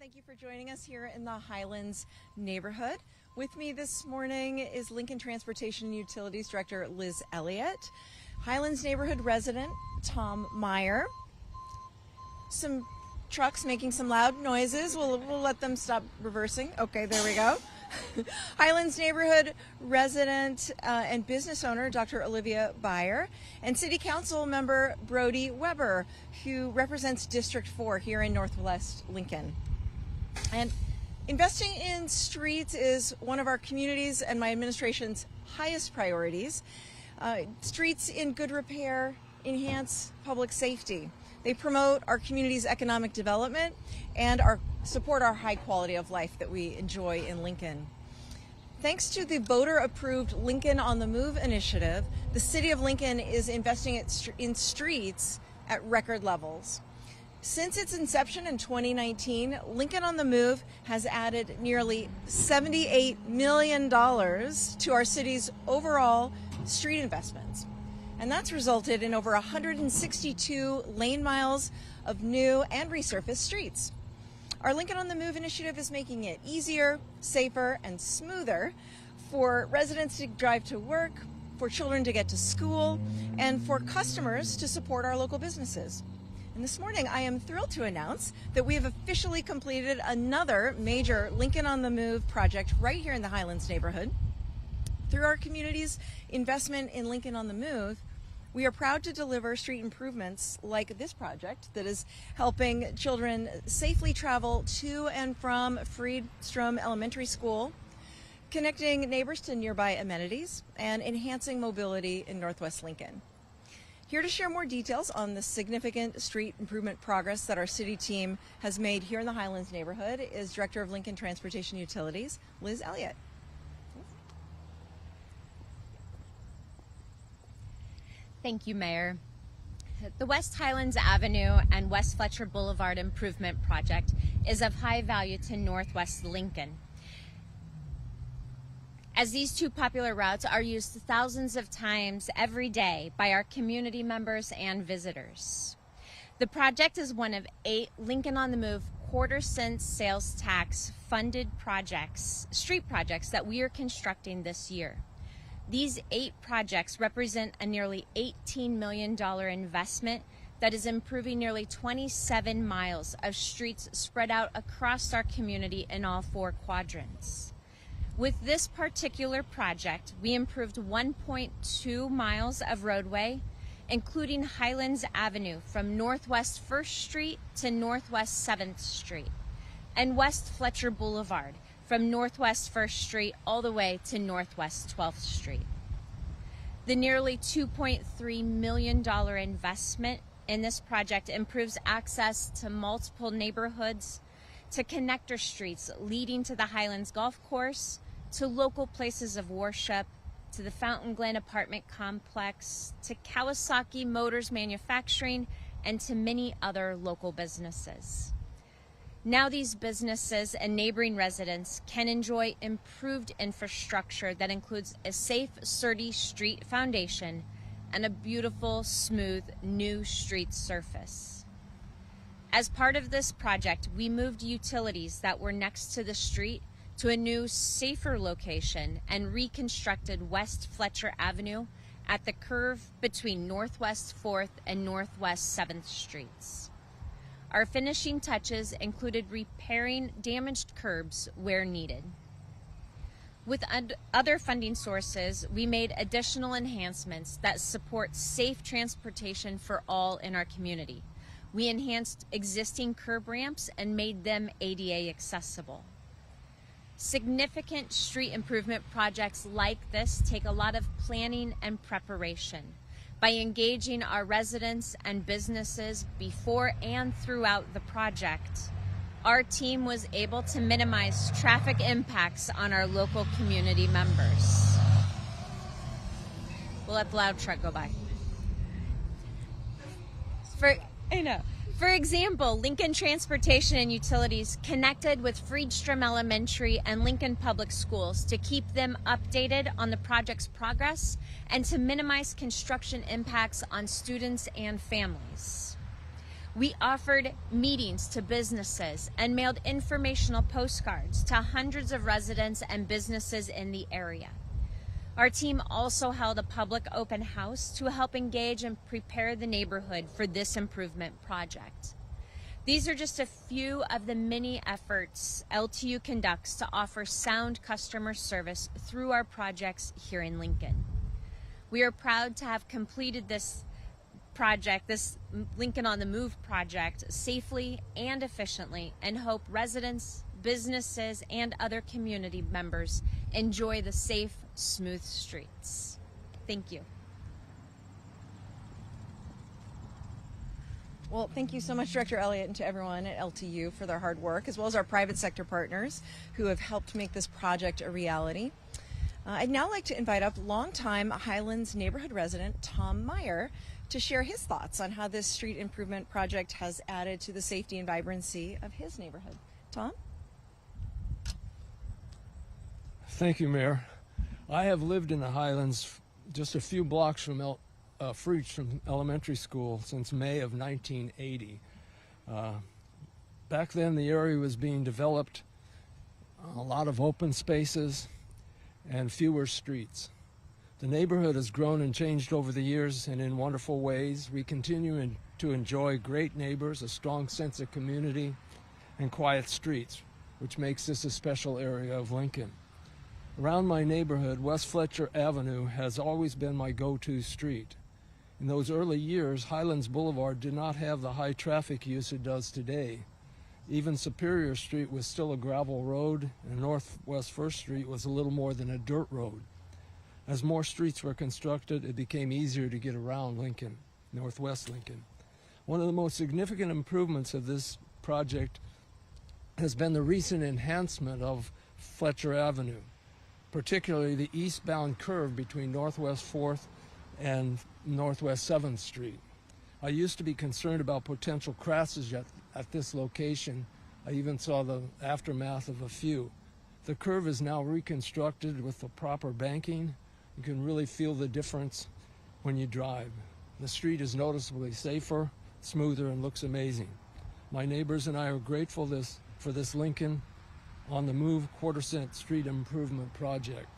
Thank you for joining us here in the Highlands neighborhood. With me this morning is Lincoln Transportation and Utilities Director Liz Elliott, Highlands neighborhood resident Tom Meyer. Some trucks making some loud noises. We'll let them stop reversing. Okay, there we go. Highlands neighborhood resident and business owner Dr. Olivia Beyer, and City Council member Brody Weber, who represents District 4 here in Northwest Lincoln. And investing in streets is one of our community's and my administration's highest priorities. Streets in good repair enhance public safety. They promote our community's economic development and support our high quality of life that we enjoy in Lincoln. Thanks to the voter-approved Lincoln on the Move initiative, the City of Lincoln is investing in streets at record levels. Since its inception in 2019, Lincoln on the Move has added nearly $78 million to our city's overall street investments. And that's resulted in over 162 lane miles of new and resurfaced streets. Our Lincoln on the Move initiative is making it easier, safer, and smoother for residents to drive to work, for children to get to school, and for customers to support our local businesses. And this morning, I am thrilled to announce that we have officially completed another major Lincoln on the Move project right here in the Highlands neighborhood. Through our community's investment in Lincoln on the Move, we are proud to deliver street improvements like this project that is helping children safely travel to and from Friedstrom Elementary School, connecting neighbors to nearby amenities, and enhancing mobility in Northwest Lincoln. Here to share more details on the significant street improvement progress that our city team has made here in the Highlands neighborhood is Director of Lincoln Transportation Utilities, Liz Elliott. Thank you, Mayor. The West Highlands Avenue and West Fletcher Boulevard Improvement Project is of high value to Northwest Lincoln, as these two popular routes are used thousands of times every day by our community members and visitors. The project is one of 8 Lincoln on the Move quarter-cent sales tax funded street projects that we are constructing this year. These 8 projects represent a nearly $18 million investment that is improving nearly 27 miles of streets spread out across our community in all 4 quadrants. With this particular project, we improved 1.2 miles of roadway, including Highlands Avenue from Northwest 1st Street to Northwest 7th Street, and West Fletcher Boulevard from Northwest 1st Street all the way to Northwest 12th Street. The nearly $2.3 million investment in this project improves access to multiple neighborhoods, to connector streets leading to the Highlands Golf Course, to local places of worship, to the Fountain Glen Apartment Complex, to Kawasaki Motors Manufacturing, and to many other local businesses. Now these businesses and neighboring residents can enjoy improved infrastructure that includes a safe, sturdy street foundation and a beautiful, smooth, new street surface. As part of this project, we moved utilities that were next to the street to a new, safer location and reconstructed West Fletcher Avenue at the curve between Northwest 4th and Northwest 7th Streets. Our finishing touches included repairing damaged curbs where needed. With other funding sources, we made additional enhancements that support safe transportation for all in our community. We enhanced existing curb ramps and made them ADA accessible. Significant street improvement projects like this take a lot of planning and preparation. By engaging our residents and businesses before and throughout the project, our team was able to minimize traffic impacts on our local community members. We'll let the loud truck go by. For example, Lincoln Transportation and Utilities connected with Friedstrom Elementary and Lincoln Public Schools to keep them updated on the project's progress and to minimize construction impacts on students and families. We offered meetings to businesses and mailed informational postcards to hundreds of residents and businesses in the area. Our team also held a public open house to help engage and prepare the neighborhood for this improvement project. These are just a few of the many efforts LTU conducts to offer sound customer service through our projects here in Lincoln. We are proud to have completed this project, this Lincoln on the Move project, safely and efficiently, and hope residents, businesses, and other community members enjoy the safe, smooth streets. Thank you. Well, thank you so much, Director Elliott, and to everyone at LTU for their hard work, as well as our private sector partners who have helped make this project a reality. I'd now like to invite up longtime Highlands neighborhood resident Tom Meyer to share his thoughts on how this street improvement project has added to the safety and vibrancy of his neighborhood. Tom? Thank you, Mayor. I have lived in the Highlands just a few blocks from Freach from elementary school since May of 1980. Back then the area was being developed, a lot of open spaces and fewer streets. The neighborhood has grown and changed over the years and in wonderful ways. We continue to enjoy great neighbors, a strong sense of community, and quiet streets, which makes this a special area of Lincoln. Around my neighborhood, West Fletcher Avenue has always been my go-to street. In those early years, Highlands Boulevard did not have the high traffic use it does today. Even Superior Street was still a gravel road, and Northwest First Street was a little more than a dirt road. As more streets were constructed, it became easier to get around Lincoln, Northwest Lincoln. One of the most significant improvements of this project has been the recent enhancement of Fletcher Avenue, particularly the eastbound curve between Northwest 4th and Northwest 7th Street. I used to be concerned about potential crashes at this location. I even saw the aftermath of a few. The curve is now reconstructed with the proper banking. You can really feel the difference when you drive. The street is noticeably safer, smoother, and looks amazing. My neighbors and I are grateful for this Lincoln on the Move quarter-cent street improvement project.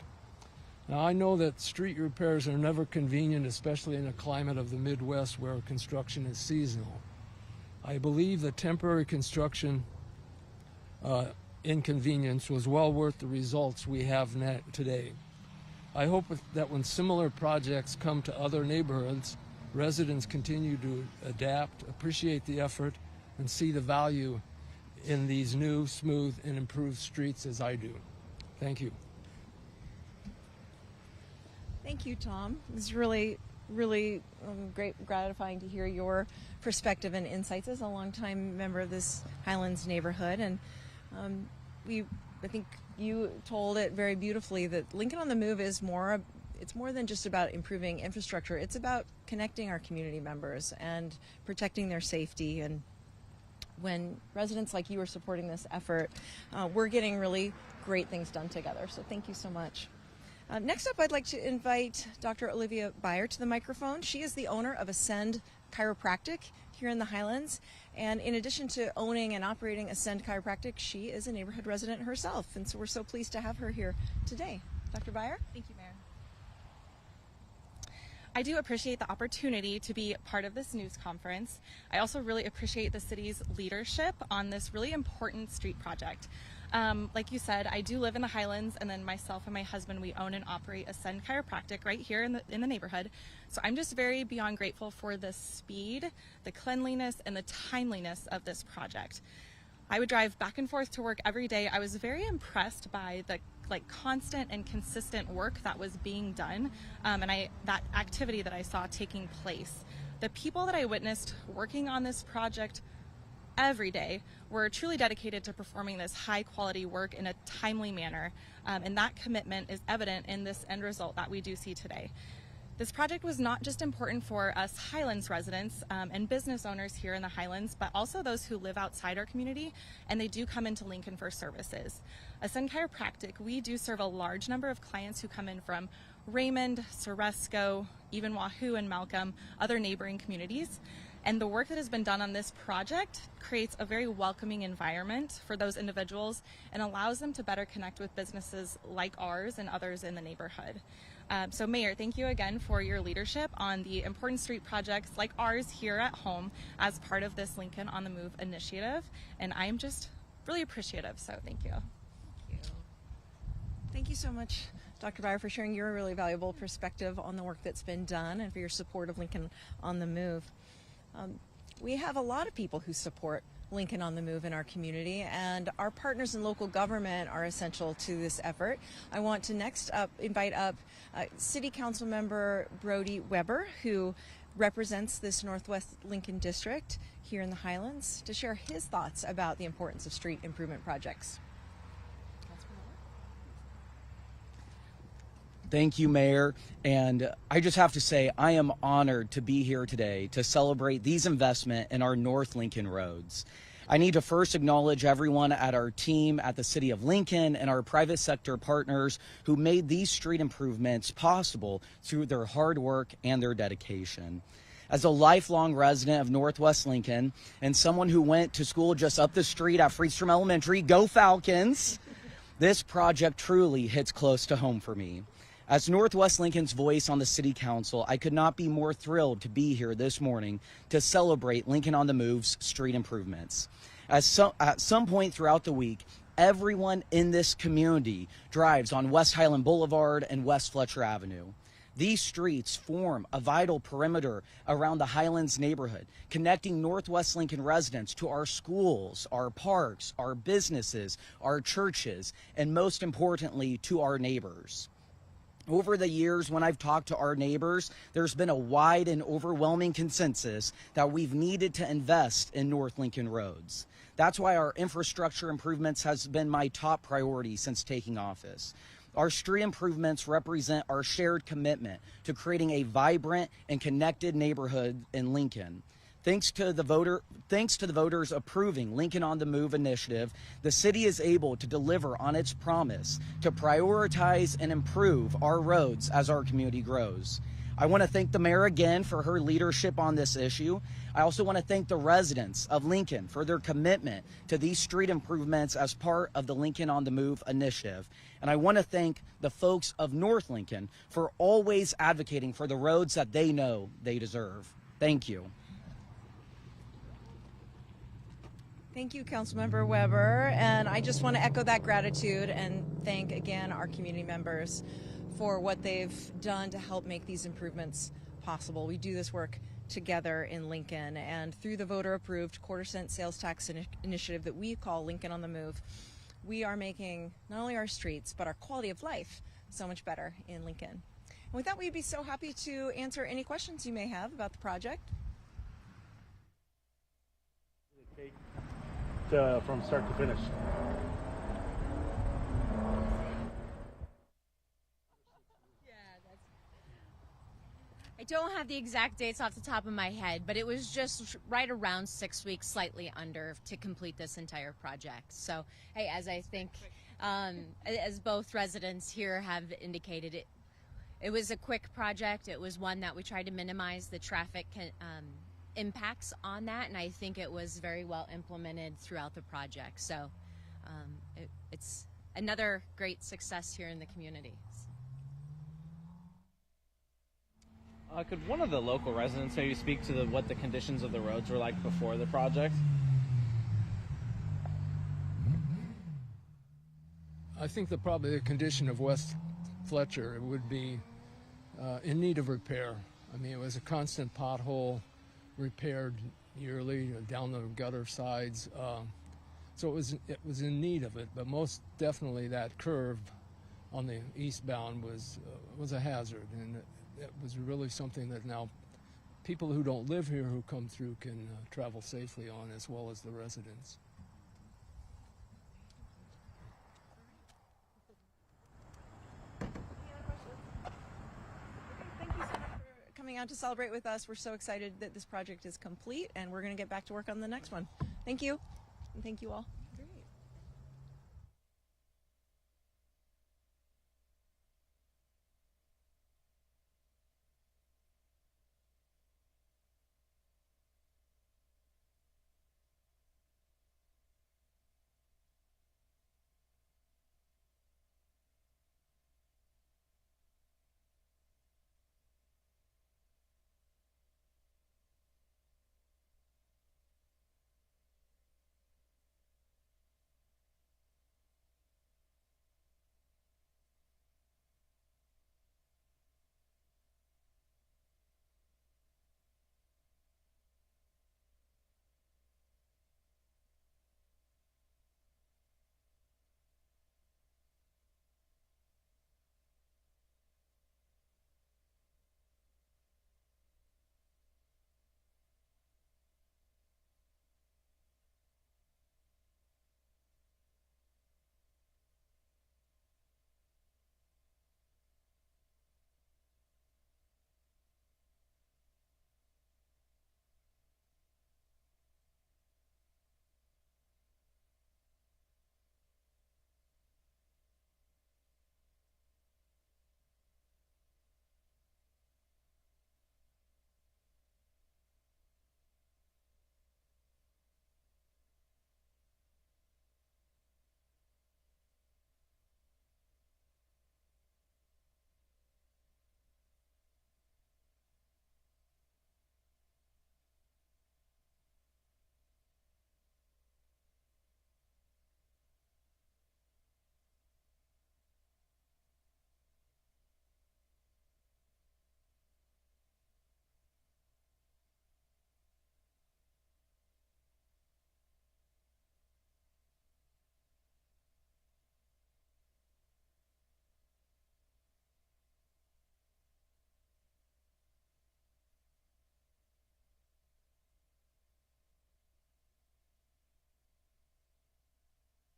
Now, I know that street repairs are never convenient, especially in a climate of the Midwest where construction is seasonal. I believe the temporary construction inconvenience was well worth the results we have today. I hope that when similar projects come to other neighborhoods, residents continue to adapt, appreciate the effort, and see the value in these new, smooth, and improved streets as I do. Thank you. Thank you, Tom. It was really great, gratifying to hear your perspective and insights as a longtime member of this Highlands neighborhood. And I think you told it very beautifully that Lincoln on the Move is it's more than just about improving infrastructure. It's about connecting our community members and protecting their safety. And when residents like you are supporting this effort, we're getting really great things done together. So thank you so much. Next up, I'd like to invite Dr. Olivia Beyer to the microphone. She is the owner of Ascend Chiropractic here in the Highlands. And in addition to owning and operating Ascend Chiropractic, she is a neighborhood resident herself. And so we're so pleased to have her here today. Dr. Beyer? Thank you, Mayor. I do appreciate the opportunity to be part of this news conference. I also really appreciate the city's leadership on this really important street project. Like you said, I do live in the Highlands, and then myself and my husband, we own and operate Ascend Chiropractic right here in the neighborhood. So I'm just very beyond grateful for the speed, the cleanliness, and the timeliness of this project. I would drive back and forth to work every day. I was very impressed by the constant and consistent work that was being done, and that activity that I saw taking place. The people that I witnessed working on this project every day were truly dedicated to performing this high quality work in a timely manner, and that commitment is evident in this end result that we do see today. This project was not just important for us Highlands residents and business owners here in the Highlands, but also those who live outside our community, and they do come into Lincoln for services. Ascend Chiropractic, we do serve a large number of clients who come in from Raymond, Ceresco, even Wahoo and Malcolm, other neighboring communities. And the work that has been done on this project creates a very welcoming environment for those individuals and allows them to better connect with businesses like ours and others in the neighborhood. So Mayor, thank you again for your leadership on the important street projects like ours here at home as part of this Lincoln on the Move initiative. And I'm just really appreciative, so thank you. Thank you so much, Dr. Byer, for sharing your really valuable perspective on the work that's been done and for your support of Lincoln on the Move. We have a lot of people who support Lincoln on the Move in our community, and our partners in local government are essential to this effort. I want to next invite up City Council Member Brody Weber, who represents this Northwest Lincoln District here in the Highlands, to share his thoughts about the importance of street improvement projects. Thank you, Mayor. And I just have to say, I am honored to be here today to celebrate these investments in our North Lincoln roads. I need to first acknowledge everyone at our team at the City of Lincoln and our private sector partners who made these street improvements possible through their hard work and their dedication. As a lifelong resident of Northwest Lincoln and someone who went to school just up the street at Freestrom Elementary, go Falcons, this project truly hits close to home for me. As Northwest Lincoln's voice on the City Council, I could not be more thrilled to be here this morning to celebrate Lincoln on the Move's street improvements. At some point throughout the week, everyone in this community drives on West Highland Boulevard and West Fletcher Avenue. These streets form a vital perimeter around the Highlands neighborhood, connecting Northwest Lincoln residents to our schools, our parks, our businesses, our churches, and most importantly, to our neighbors. Over the years, when I've talked to our neighbors, there's been a wide and overwhelming consensus that we've needed to invest in North Lincoln roads. That's why our infrastructure improvements has been my top priority since taking office. Our street improvements represent our shared commitment to creating a vibrant and connected neighborhood in Lincoln. Thanks to the voters approving Lincoln on the Move initiative, the city is able to deliver on its promise to prioritize and improve our roads as our community grows. I want to thank the mayor again for her leadership on this issue. I also want to thank the residents of Lincoln for their commitment to these street improvements as part of the Lincoln on the Move initiative. And I want to thank the folks of North Lincoln for always advocating for the roads that they know they deserve. Thank you. Thank you, Councilmember Weber, and I just want to echo that gratitude and thank again our community members for what they've done to help make these improvements possible. We do this work together in Lincoln, and through the voter-approved quarter-cent sales tax initiative that we call Lincoln on the Move, we are making not only our streets, but our quality of life so much better in Lincoln. And with that, we'd be so happy to answer any questions you may have about the project. From start to finish. I don't have the exact dates off the top of my head, but it was just right around 6 weeks, slightly under, to complete this entire project. So, hey, as I think, as both residents here have indicated, it was a quick project. It was one that we tried to minimize the traffic impacts on that, and I think it was very well implemented throughout the project. So it's another great success here in the community. Could one of the local residents maybe speak to what the conditions of the roads were like before the project? I think that probably the condition of West Fletcher would be in need of repair. I mean, it was a constant pothole, repaired yearly down the gutter sides, so it was in need of it. But most definitely that curve on the eastbound was a hazard, and it was really something that now people who don't live here who come through can travel safely on, as well as the residents. Coming out to celebrate with us. We're so excited that this project is complete, and we're going to get back to work on the next one. Thank you, and thank you all.